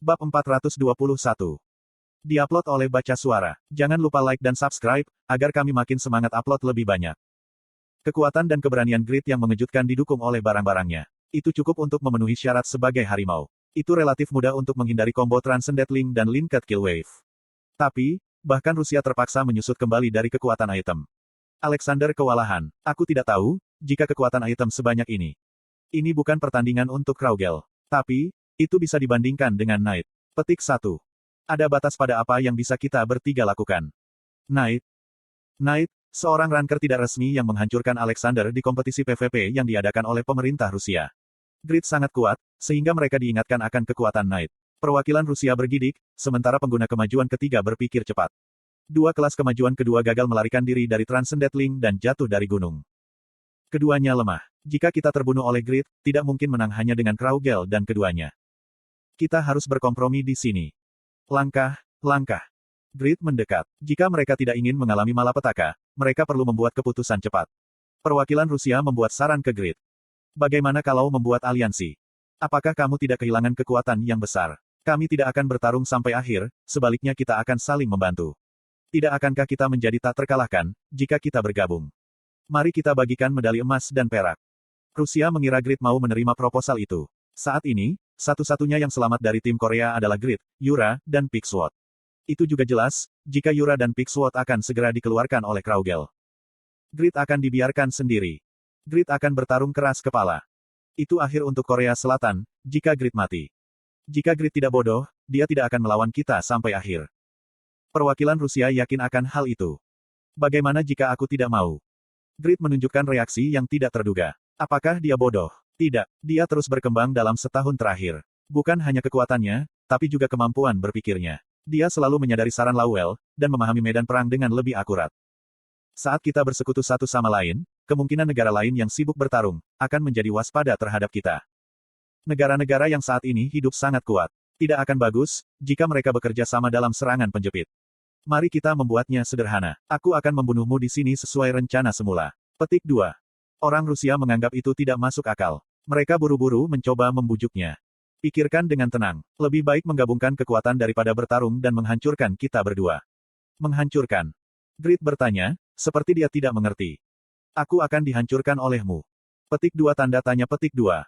Bab 421. Diupload oleh Baca Suara. Jangan lupa like dan subscribe, agar kami makin semangat upload lebih banyak. Kekuatan dan keberanian Grid yang mengejutkan didukung oleh barang-barangnya. Itu cukup untuk memenuhi syarat sebagai harimau. Itu relatif mudah untuk menghindari combo Transcendent Link dan Linked Kill Wave. Tapi, bahkan Rusia terpaksa menyusut kembali dari kekuatan item. Alexander kewalahan. Aku tidak tahu, jika kekuatan item sebanyak ini. Ini bukan pertandingan untuk Kraugel. Tapi, itu bisa dibandingkan dengan Knight. Petik 1. Ada batas pada apa yang bisa kita bertiga lakukan. Knight. Knight, seorang ranker tidak resmi yang menghancurkan Alexander di kompetisi PvP yang diadakan oleh pemerintah Rusia. Grid sangat kuat, sehingga mereka diingatkan akan kekuatan Knight. Perwakilan Rusia bergidik, sementara pengguna kemajuan ketiga berpikir cepat. Dua kelas kemajuan kedua gagal melarikan diri dari Transcendent Link dan jatuh dari gunung. Keduanya lemah. Jika kita terbunuh oleh Grid, tidak mungkin menang hanya dengan Kraugel dan keduanya. Kita harus berkompromi di sini. Langkah. Grid mendekat. Jika mereka tidak ingin mengalami malapetaka, mereka perlu membuat keputusan cepat. Perwakilan Rusia membuat saran ke Grid. Bagaimana kalau membuat aliansi? Apakah kamu tidak kehilangan kekuatan yang besar? Kami tidak akan bertarung sampai akhir, sebaliknya kita akan saling membantu. Tidak akankah kita menjadi tak terkalahkan, jika kita bergabung? Mari kita bagikan medali emas dan perak. Rusia mengira Grid mau menerima proposal itu. Saat ini, satu-satunya yang selamat dari tim Korea adalah Grid, Yura, dan Pixwood. Itu juga jelas, jika Yura dan Pixwood akan segera dikeluarkan oleh Kraugel. Grid akan dibiarkan sendiri. Grid akan bertarung keras kepala. Itu akhir untuk Korea Selatan, jika Grid mati. Jika Grid tidak bodoh, dia tidak akan melawan kita sampai akhir. Perwakilan Rusia yakin akan hal itu. Bagaimana jika aku tidak mau? Grid menunjukkan reaksi yang tidak terduga. Apakah dia bodoh? Tidak, dia terus berkembang dalam setahun terakhir. Bukan hanya kekuatannya, tapi juga kemampuan berpikirnya. Dia selalu menyadari saran Lowell, dan memahami medan perang dengan lebih akurat. Saat kita bersekutu satu sama lain, kemungkinan negara lain yang sibuk bertarung, akan menjadi waspada terhadap kita. Negara-negara yang saat ini hidup sangat kuat. Tidak akan bagus, jika mereka bekerja sama dalam serangan penjepit. Mari kita membuatnya sederhana. Aku akan membunuhmu di sini sesuai rencana semula. Petik 2. Orang Rusia menganggap itu tidak masuk akal. Mereka buru-buru mencoba membujuknya. Pikirkan dengan tenang. Lebih baik menggabungkan kekuatan daripada bertarung dan menghancurkan kita berdua. Menghancurkan. Grid bertanya, seperti dia tidak mengerti. Aku akan dihancurkan olehmu. Petik 2 tanda tanya petik 2.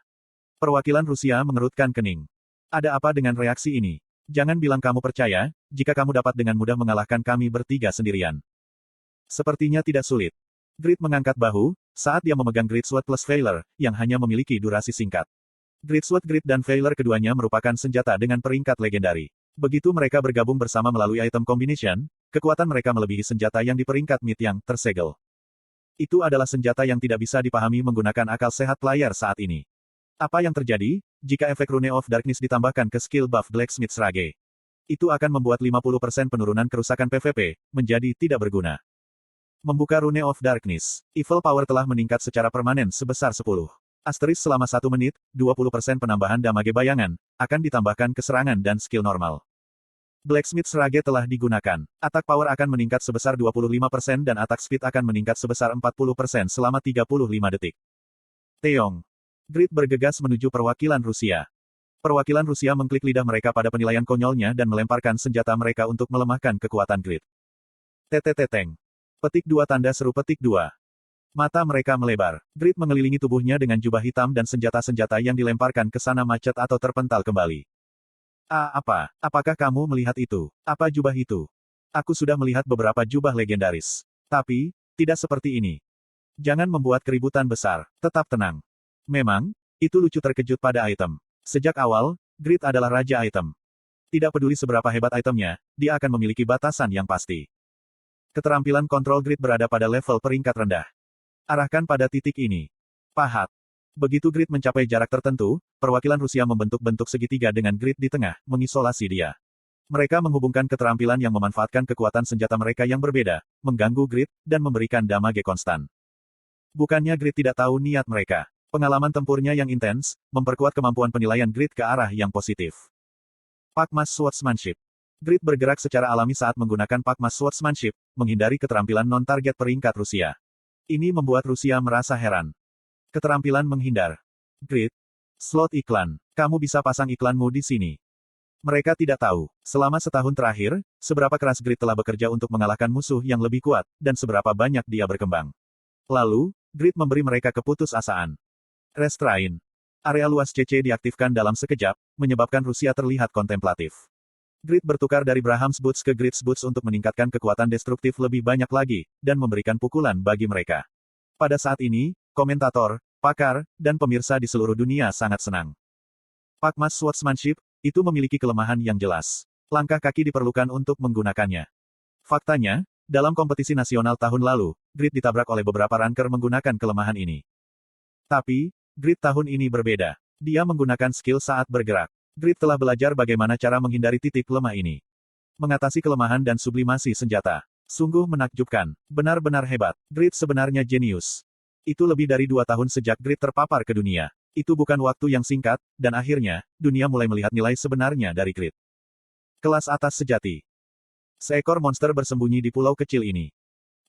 Perwakilan Rusia mengerutkan kening. Ada apa dengan reaksi ini? Jangan bilang kamu percaya, jika kamu dapat dengan mudah mengalahkan kami bertiga sendirian. Sepertinya tidak sulit. Grid mengangkat bahu, saat dia memegang Grid Sword plus Failure, yang hanya memiliki durasi singkat. Grid Sword Grid dan Failure keduanya merupakan senjata dengan peringkat legendari. Begitu mereka bergabung bersama melalui item combination, kekuatan mereka melebihi senjata yang di peringkat mid yang tersegel. Itu adalah senjata yang tidak bisa dipahami menggunakan akal sehat player saat ini. Apa yang terjadi, jika efek Rune of Darkness ditambahkan ke skill buff Blacksmith Rage? Itu akan membuat 50% penurunan kerusakan PvP, menjadi tidak berguna. Membuka Rune of Darkness. Evil Power telah meningkat secara permanen sebesar 10. Asteris selama 1 menit, 20% penambahan damage bayangan, akan ditambahkan ke serangan dan skill normal. Blacksmith Rage telah digunakan. Attack Power akan meningkat sebesar 25% dan Attack Speed akan meningkat sebesar 40% selama 35 detik. Teong. Grid bergegas menuju perwakilan Rusia. Perwakilan Rusia mengklik lidah mereka pada penilaian konyolnya dan melemparkan senjata mereka untuk melemahkan kekuatan Grid. Teteteteng. Petik 2 tanda seru petik 2. Mata mereka melebar. Grid mengelilingi tubuhnya dengan jubah hitam dan senjata-senjata yang dilemparkan ke sana macet atau terpental kembali. Apa? Apakah kamu melihat itu? Apa jubah itu? Aku sudah melihat beberapa jubah legendaris. Tapi, tidak seperti ini. Jangan membuat keributan besar. Tetap tenang. Memang, itu lucu terkejut pada item. Sejak awal, Grid adalah raja item. Tidak peduli seberapa hebat itemnya, dia akan memiliki batasan yang pasti. Keterampilan kontrol Grid berada pada level peringkat rendah. Arahkan pada titik ini. Pahat. Begitu Grid mencapai jarak tertentu, perwakilan Rusia membentuk bentuk segitiga dengan Grid di tengah, mengisolasi dia. Mereka menghubungkan keterampilan yang memanfaatkan kekuatan senjata mereka yang berbeda, mengganggu Grid, dan memberikan damage konstan. Bukannya Grid tidak tahu niat mereka. Pengalaman tempurnya yang intens, memperkuat kemampuan penilaian Grid ke arah yang positif. Pakmas Swordsmanship. Grid bergerak secara alami saat menggunakan Pakmas Swordsmanship, menghindari keterampilan non-target peringkat Rusia. Ini membuat Rusia merasa heran. Keterampilan menghindar. Grid. Slot iklan. Kamu bisa pasang iklanmu di sini. Mereka tidak tahu, selama setahun terakhir, seberapa keras Grid telah bekerja untuk mengalahkan musuh yang lebih kuat, dan seberapa banyak dia berkembang. Lalu, Grid memberi mereka keputusasaan. Restrain. Area luas CC diaktifkan dalam sekejap, menyebabkan Rusia terlihat kontemplatif. Grid bertukar dari Braham's Boots ke Grid's Boots untuk meningkatkan kekuatan destruktif lebih banyak lagi, dan memberikan pukulan bagi mereka. Pada saat ini, komentator, pakar, dan pemirsa di seluruh dunia sangat senang. Pakmas Swordsmanship, itu memiliki kelemahan yang jelas. Langkah kaki diperlukan untuk menggunakannya. Faktanya, dalam kompetisi nasional tahun lalu, Grid ditabrak oleh beberapa ranker menggunakan kelemahan ini. Tapi, Grid tahun ini berbeda. Dia menggunakan skill saat bergerak. Grid telah belajar bagaimana cara menghindari titik lemah ini. Mengatasi kelemahan dan sublimasi senjata. Sungguh menakjubkan. Benar-benar hebat. Grid sebenarnya jenius. Itu lebih dari 2 tahun sejak Grid terpapar ke dunia. Itu bukan waktu yang singkat, dan akhirnya, dunia mulai melihat nilai sebenarnya dari Grid. Kelas atas sejati. Seekor monster bersembunyi di pulau kecil ini.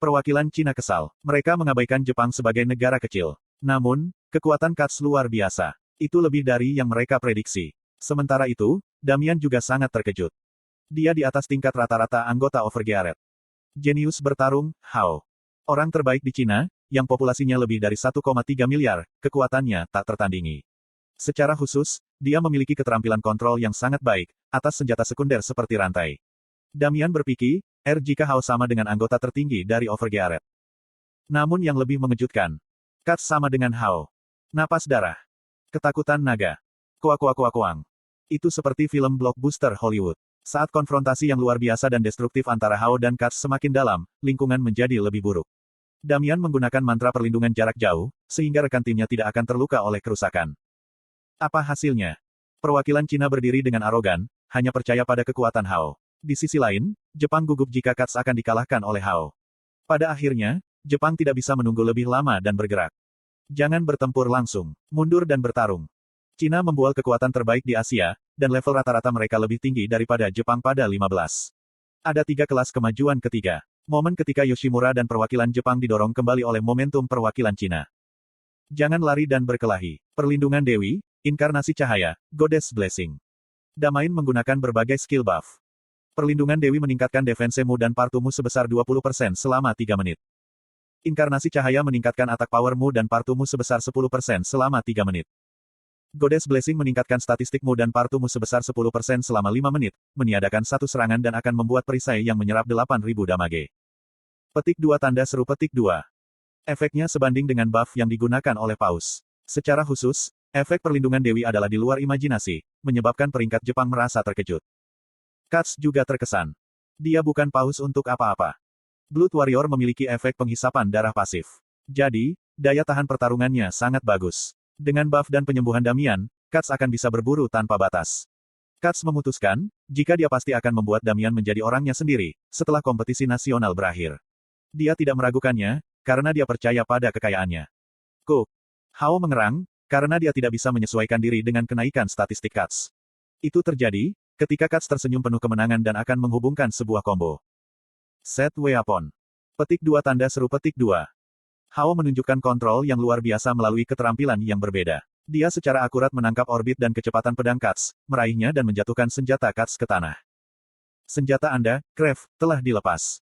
Perwakilan Cina kesal. Mereka mengabaikan Jepang sebagai negara kecil. Namun, kekuatan Cats luar biasa. Itu lebih dari yang mereka prediksi. Sementara itu, Damian juga sangat terkejut. Dia di atas tingkat rata-rata anggota Overgeared. Jenius bertarung, Hao. Orang terbaik di Cina, yang populasinya lebih dari 1,3 miliar, kekuatannya tak tertandingi. Secara khusus, dia memiliki keterampilan kontrol yang sangat baik, atas senjata sekunder seperti rantai. Damian berpikir, jika Hao sama dengan anggota tertinggi dari Overgeared. Namun yang lebih mengejutkan, Cats sama dengan Hao. Napas darah. Ketakutan naga. Kuak-kuak-kuak-kuang. Itu seperti film blockbuster Hollywood. Saat konfrontasi yang luar biasa dan destruktif antara Hao dan Cats semakin dalam, lingkungan menjadi lebih buruk. Damian menggunakan mantra perlindungan jarak jauh, sehingga rekan timnya tidak akan terluka oleh kerusakan. Apa hasilnya? Perwakilan Cina berdiri dengan arogan, hanya percaya pada kekuatan Hao. Di sisi lain, Jepang gugup jika Cats akan dikalahkan oleh Hao. Pada akhirnya, Jepang tidak bisa menunggu lebih lama dan bergerak. Jangan bertempur langsung, mundur dan bertarung. Cina membual kekuatan terbaik di Asia, dan level rata-rata mereka lebih tinggi daripada Jepang pada 15. Ada 3 kelas kemajuan ketiga. Momen ketika Yoshimura dan perwakilan Jepang didorong kembali oleh momentum perwakilan Cina. Jangan lari dan berkelahi. Perlindungan Dewi, inkarnasi cahaya, Goddess Blessing. Damain menggunakan berbagai skill buff. Perlindungan Dewi meningkatkan defensemu dan partumu sebesar 20% selama 3 menit. Inkarnasi cahaya meningkatkan attack powermu dan partumu sebesar 10% selama 3 menit. Goddess Blessing meningkatkan statistikmu dan partumu sebesar 10% selama 5 menit, meniadakan 1 serangan dan akan membuat perisai yang menyerap 8.000 damage. Petik 2 tanda seru petik 2. Efeknya sebanding dengan buff yang digunakan oleh Paus. Secara khusus, efek perlindungan Dewi adalah di luar imajinasi, menyebabkan peringkat Jepang merasa terkejut. Cats juga terkesan. Dia bukan Paus untuk apa-apa. Blood Warrior memiliki efek penghisapan darah pasif. Jadi, daya tahan pertarungannya sangat bagus. Dengan buff dan penyembuhan Damian, Cats akan bisa berburu tanpa batas. Cats memutuskan, jika dia pasti akan membuat Damian menjadi orangnya sendiri, setelah kompetisi nasional berakhir. Dia tidak meragukannya, karena dia percaya pada kekayaannya. Hao mengerang, karena dia tidak bisa menyesuaikan diri dengan kenaikan statistik Cats. Itu terjadi, ketika Cats tersenyum penuh kemenangan dan akan menghubungkan sebuah combo. Set Weapon. Petik 2 tanda seru petik 2. Hao menunjukkan kontrol yang luar biasa melalui keterampilan yang berbeda. Dia secara akurat menangkap orbit dan kecepatan pedang Cats, meraihnya dan menjatuhkan senjata Cats ke tanah. Senjata Anda, Crave, telah dilepas.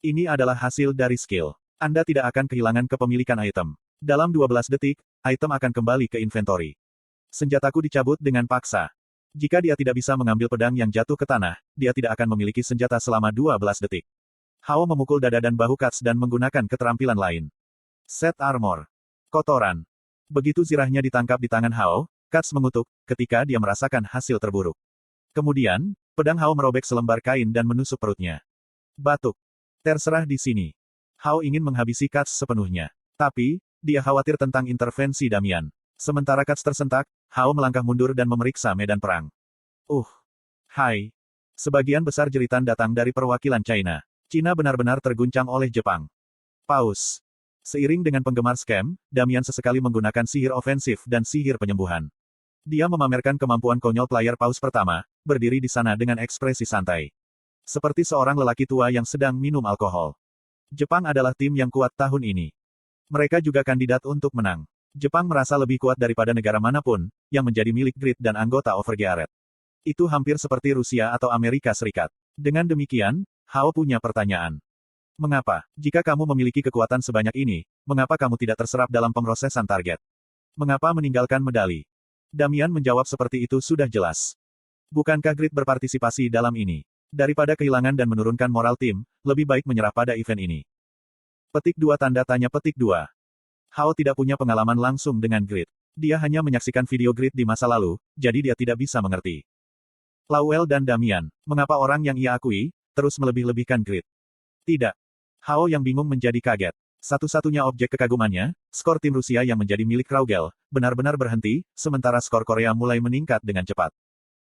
Ini adalah hasil dari skill. Anda tidak akan kehilangan kepemilikan item. Dalam 12 detik, item akan kembali ke inventory. Senjataku dicabut dengan paksa. Jika dia tidak bisa mengambil pedang yang jatuh ke tanah, dia tidak akan memiliki senjata selama 12 detik. Hao memukul dada dan bahu Cats dan menggunakan keterampilan lain. Set Armor. Kotoran. Begitu zirahnya ditangkap di tangan Hao, Cats mengutuk, ketika dia merasakan hasil terburuk. Kemudian, pedang Hao merobek selembar kain dan menusuk perutnya. Batuk. Terserah di sini. Hao ingin menghabisi Cats sepenuhnya. Tapi, dia khawatir tentang intervensi Damian. Sementara Cats tersentak, Hao melangkah mundur dan memeriksa medan perang. Hai. Sebagian besar jeritan datang dari perwakilan China. Cina benar-benar terguncang oleh Jepang. Paus. Seiring dengan penggemar scam, Damian sesekali menggunakan sihir ofensif dan sihir penyembuhan. Dia memamerkan kemampuan konyol player Paus pertama, berdiri di sana dengan ekspresi santai. Seperti seorang lelaki tua yang sedang minum alkohol. Jepang adalah tim yang kuat tahun ini. Mereka juga kandidat untuk menang. Jepang merasa lebih kuat daripada negara manapun, yang menjadi milik Grid dan anggota Overgeared. Itu hampir seperti Rusia atau Amerika Serikat. Dengan demikian, Hao punya pertanyaan. Mengapa, jika kamu memiliki kekuatan sebanyak ini, mengapa kamu tidak terserap dalam pemrosesan target? Mengapa meninggalkan medali? Damian menjawab seperti itu sudah jelas. Bukankah Grid berpartisipasi dalam ini? Daripada kehilangan dan menurunkan moral tim, lebih baik menyerah pada event ini. Petik 2 tanda tanya petik 2. Hao tidak punya pengalaman langsung dengan Grid. Dia hanya menyaksikan video Grid di masa lalu, jadi dia tidak bisa mengerti. Lawel dan Damian, mengapa orang yang ia akui, terus melebih-lebihkan Grid? Tidak. Hao yang bingung menjadi kaget. Satu-satunya objek kekagumannya, skor tim Rusia yang menjadi milik Raugel, benar-benar berhenti, sementara skor Korea mulai meningkat dengan cepat.